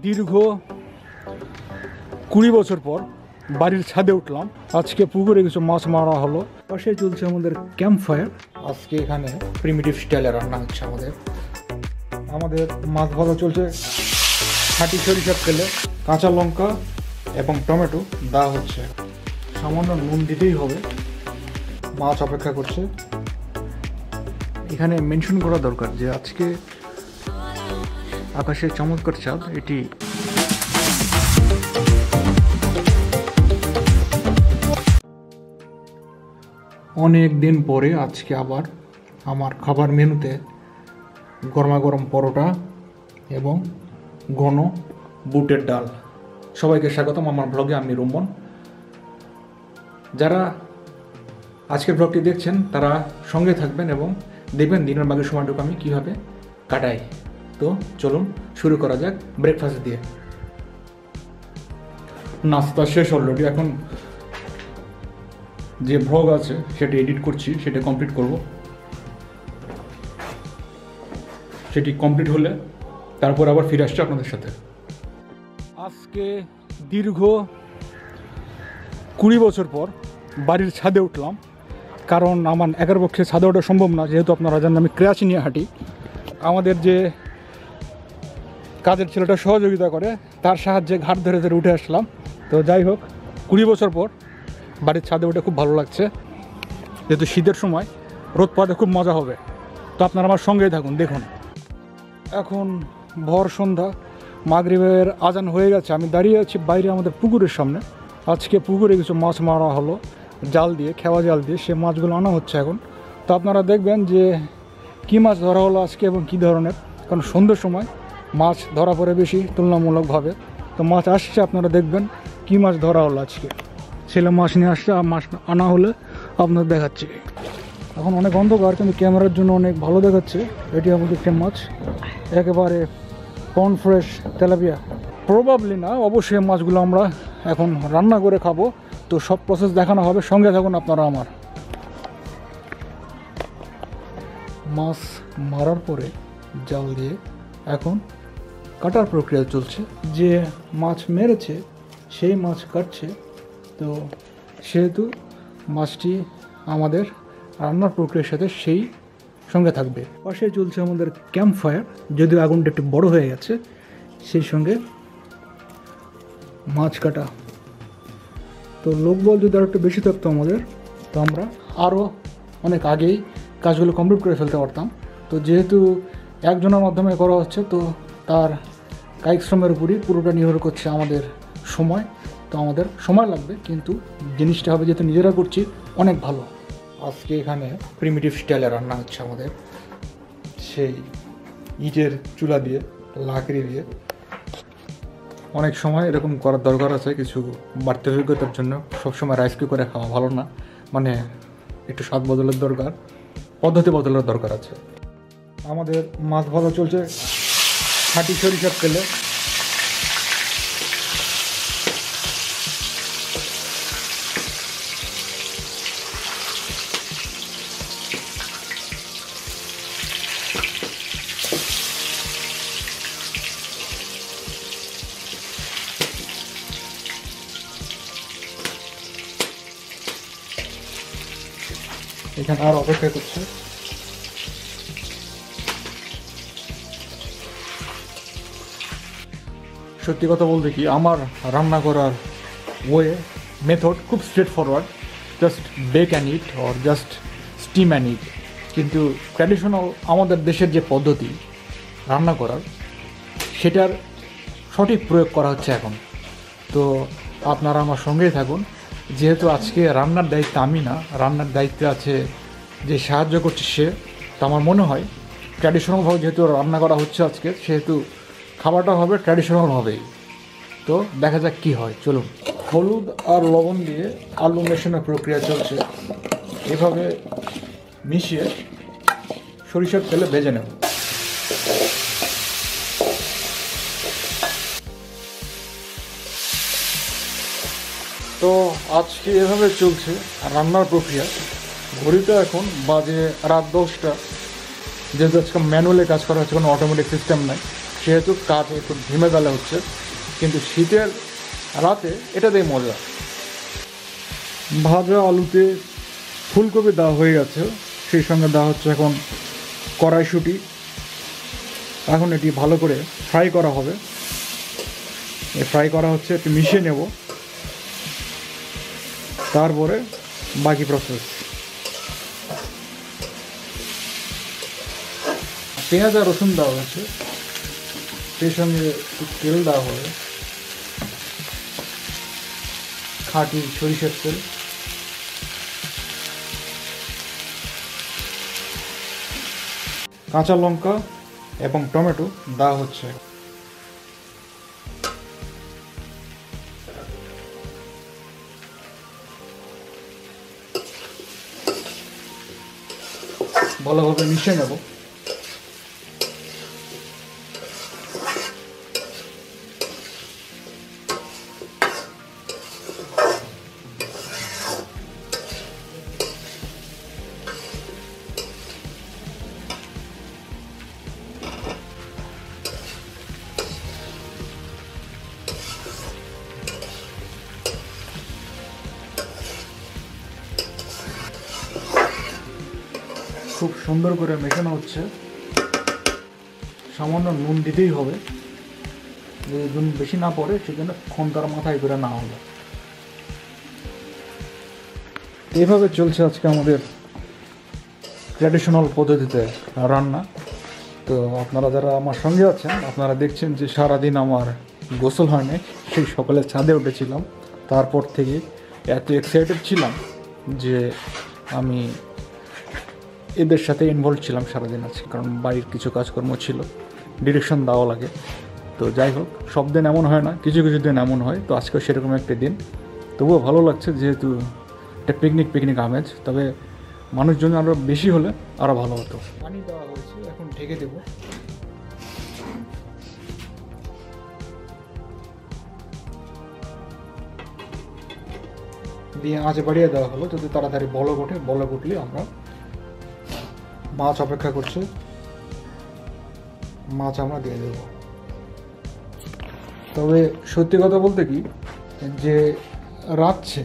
দীর্ঘ 20 বছর পর বাড়ির ছাদে উঠলাম। আজকে পুকুরে কিছু মাছ মারা হলো। পাশে চলছে আমাদের ক্যাম্প ফায়ার। আজকে এখানে প্রিমিটিভ স্টাইলে রান্না হচ্ছে আমাদের মাছ ভাজা চলছে। খাঁটি সরিষার তেলে কাঁচা লঙ্কা এবং টমেটো দেওয়া হচ্ছে। সামান্য নুন দিতেই হবে। মাছ অপেক্ষা করছে। এখানে মেনশন করা দরকার যে আজকে আকাশের চমৎকার চাঁদ। এটি অনেক দিন পরে আজকে আবার আমার খাবার মেনুতে গরমাগরম পরোটা এবং ঘন বুটের ডাল। সবাইকে স্বাগতম আমার ব্লগে। আমি রুম্মন। যারা আজকের ব্লগটি দেখছেন তারা সঙ্গে থাকবেন এবং দেখবেন দিনের বাকি সময়টুকু আমি কীভাবে কাটাই। তো চলুন শুরু করা যাক ব্রেকফাস্ট দিয়ে। নাস্তা শেষ অলরেডি। এখন যে ব্লগ আছে সেটা এডিট করছি, সেটা কমপ্লিট করব। সেটি কমপ্লিট হলে তারপর আবার ফিরে আসছে আপনাদের সাথে। আজকে দীর্ঘ 20 বছর পর বাড়ির ছাদে উঠলাম, কারণ আমার একার পক্ষে ছাদে ওঠা সম্ভব না, যেহেতু আপনারা জানেন আমি ক্র্যাচ নিয়ে হাঁটি। আমাদের যে কাজের ছেলেটা সহযোগিতা করে তার সাহায্যে ঘাট ধরে ধরে উঠে আসলাম। তো যাই হোক, 20 বছর পর বাড়ির ছাদে উঠে খুব ভালো লাগছে। যেহেতু শীতের সময় রোদ পাওয়াতে খুব মজা হবে। তো আপনারা আমার সঙ্গেই থাকুন, দেখুন। এখন ভর সন্ধ্যা, মাগরিবের আজান হয়ে গেছে। আমি দাঁড়িয়ে আছি বাইরে আমাদের পুকুরের সামনে। আজকে পুকুরে কিছু মাছ মারা হলো জাল দিয়ে, খেওয়া জাল দিয়ে। সে মাছগুলো আনা হচ্ছে এখন। তো আপনারা দেখবেন যে কী মাছ ধরা হলো আজকে এবং কী ধরনের, কারণ সন্ধ্যের সময় মাছ ধরা পড়ে বেশি তুলনামূলকভাবে। তো মাছ আসছে, আপনারা দেখবেন কী মাছ ধরা হলো আজকে। ছেলে মাছ নিয়ে আসছে, আর মাছ আনা হলে আপনাদের দেখাচ্ছি। এখন অনেক অন্ধকার, কিন্তু ক্যামেরার জন্য অনেক ভালো দেখাচ্ছে। এটি আমাদের একটা মাছ, একেবারে পন্ড ফ্রেশ তেলাপিয়া। প্রবাবলি না, অবশ্যই মাছগুলো আমরা এখন রান্না করে খাবো। তো সব প্রসেস দেখানো হবে, সঙ্গে থাকুন আপনারা আমার। মাছ মারার পরে জাল দিয়ে এখন কাটার প্রক্রিয়া চলছে। যে মাছ মেরেছে সেই মাছ কাটছে। তো সেহেতু মাছটি আমাদের রান্নার প্রক্রিয়ার সাথে সেই সঙ্গে থাকবে। পাশে চলছে আমাদের ক্যাম্প ফায়ার, যদিও আগুনটা একটু বড় হয়ে গেছে। সেই সঙ্গে মাছ কাটা। তো লোকবল যদি আর একটু বেশি থাকতো আমাদের, তো আমরা আরও অনেক আগেই কাজগুলো কমপ্লিট করে ফেলতে পারতাম। তো যেহেতু একজনের মাধ্যমে করা হচ্ছে, তো তার কায়িক শ্রমের উপরই পুরোটা নির্ভর করছে আমাদের সময়। তো আমাদের সময় লাগবে, কিন্তু জিনিসটা হবে যেহেতু নিজেরা করছি অনেক ভালো। আজকে এখানে প্রিমিটিভ স্টাইলে রান্না হচ্ছে আমাদের, সেই ইটের চুলা দিয়ে, লাকড়ি দিয়ে। অনেক সময় এরকম করার দরকার আছে কিছু বাড়তি অভিজ্ঞতার জন্য। সবসময় রাইস কুকারে খাওয়া ভালো না, মানে একটু স্বাদ বদলের দরকার, পদ্ধতি বদলের দরকার আছে। আমাদের মাছ ভাজা চলছে খাঁটি সরিষার তেলে। এখানে আর অপেক্ষা করছে। সত্যি কথা বলতে কি, আমার রান্না করার মেথড খুব straightforward. Just bake and eat or just steam and eat. কিন্তু ট্র্যাডিশনাল আমাদের দেশের যে পদ্ধতি রান্না করার, সেটার সঠিক প্রয়োগ করা হচ্ছে এখন। তো আপনারা আমার সঙ্গেই থাকুন। যেহেতু আজকে রান্নার দায়িত্ব আমি না, রান্নার দায়িত্বে আছে যে সাহায্য করছে সে। তো আমার মনে হয় ট্র্যাডিশনালভাবে যেহেতু রান্না করা হচ্ছে আজকে, সেহেতু খাবারটা হবে ট্র্যাডিশনালভাবেই। তো দেখা যাক কী হয়, চলুন। হলুদ আর লবণ দিয়ে আলু মেশানোর প্রক্রিয়া চলছে। এভাবে মিশিয়ে সরিষার তেলে ভেজে নেব। তো আজকে এভাবে চলছে রান্নার প্রক্রিয়া। ঘড়িতে এখন বাজে রাত 10টা। যেহেতু আজকে ম্যানুয়ালি কাজ করা হচ্ছে, কোনো অটোমেটিক সিস্টেম নাই, সেহেতু কাজ একটু ধিমে বেলা হচ্ছে, কিন্তু শীতের রাতে এটা দিয়ে মজা। ভাজা আলুতে ফুলকপি দেওয়া হয়ে গেছে, সেই সঙ্গে দেওয়া হচ্ছে এখন কড়াইশুঁটি। এখন এটি ভালো করে ফ্রাই করা হবে। ফ্রাই করা হচ্ছে, একটু মিশিয়ে নেব, তারপরে বাকি প্রসেস। পেঁয়াজ আর রসুন দেওয়া হয়েছে, সেই সঙ্গে একটু তেল দেওয়া হবে, খাঁটি সরিষার তেল। কাঁচা লঙ্কা এবং টমেটো দেওয়া হচ্ছে। ভালোভাবে মিশিয়ে নেব। খুব সুন্দর করে মেশানো হচ্ছে। সামান্য নুন দিতেই হবে, যদি নুন বেশি না পড়ে সেজন্য খন্তার মাথায় করে না হলো। এইভাবে চলছে আজকে আমাদের ট্র্যাডিশনাল পদ্ধতিতে রান্না। তো আপনারা যারা আমার সঙ্গে আছেন, আপনারা দেখছেন যে সারাদিন আমার গোসল হয়নি, সেই সকালে ছাদে উঠেছিলাম। তারপর থেকে এত এক্সাইটেড ছিলাম যে আমি এদের সাথে ইনভলভ ছিলাম সারাদিন আজকে, কারণ বাড়ির কিছু কাজকর্ম ছিল, ডিরেকশন দেওয়া লাগে। তো যাই হোক, সব দিন এমন হয় না, কিছু কিছু দিন এমন হয়। তো আজকেও সেরকম একটা দিন, তবুও ভালো লাগছে, যেহেতু একটা পিকনিক আমেজ। তবে মানুষজন আরও বেশি হলে আরও ভালো হতো। পানি দেওয়া হয়েছে, এখন ঢেকে দেব। দিয়ে আঁচ বাড়িয়ে দেওয়া হলো, যদি তাড়াতাড়ি বলক ওঠে। বলক উঠলে আমরা মাছ অপেক্ষা করছে, মাছ আমরা দিয়ে দেব। তবে সত্যি কথা বলতে কি, যে রাতছে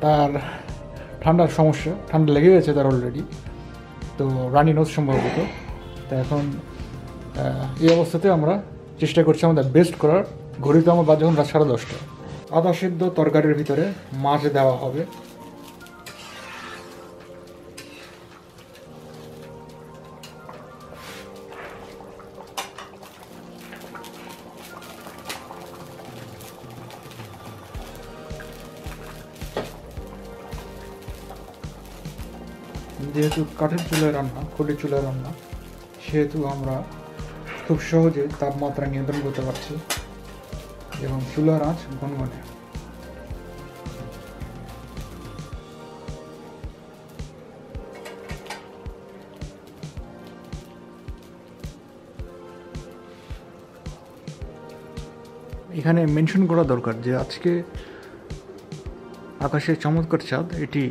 তার ঠান্ডার সমস্যা, ঠান্ডা লেগে গেছে তার অলরেডি, তো রানি নোজ সম্ভবত। তো এখন এই অবস্থাতে আমরা চেষ্টা করছি আমাদের বেস্ট করার। ঘড়িতে আমার বাজে যখন রাত 10:30। আধা সিদ্ধ তরকারির ভিতরে মাছ দেওয়া হবে। যেহেতু কাঠের চুলায় রান্না, খড়ির চুলায় রান্না, সেহেতু আমরা খুব সহজে তাপমাত্রা নিয়ন্ত্রণ করতে পারছি এবং চুলার আঁচ গনগনে। এখানে মেনশন করা দরকার যে আজকে আকাশের চমৎকার চাঁদ। এটি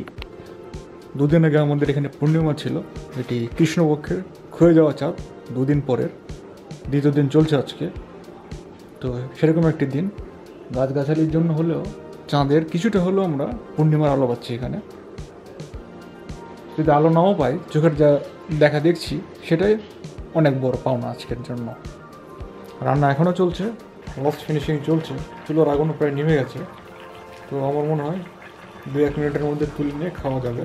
দুদিন আগে আমাদের এখানে পূর্ণিমা ছিল, এটি কৃষ্ণপক্ষের ক্ষয়ে যাওয়া চাঁদ, দুদিন পরের দ্বিতীয় দিন চলছে আজকে। তো সেরকম একটি দিন, গাছগাছালির জন্য হলেও চাঁদের কিছুটা হলেও আমরা পূর্ণিমার আলো পাচ্ছি এখানে। যদি আলো নাও পাই, চোখের যা দেখা দেখছি সেটাই অনেক বড় পাওনা আজকের জন্য। রান্না এখনও চলছে, লাস্ট ফিনিশিং চলছে, চুলোর আগুনও প্রায় নেমে গেছে। তো আমার মনে হয় 2-1 মিনিটের মধ্যে তুলে নিয়ে খাওয়া যাবে।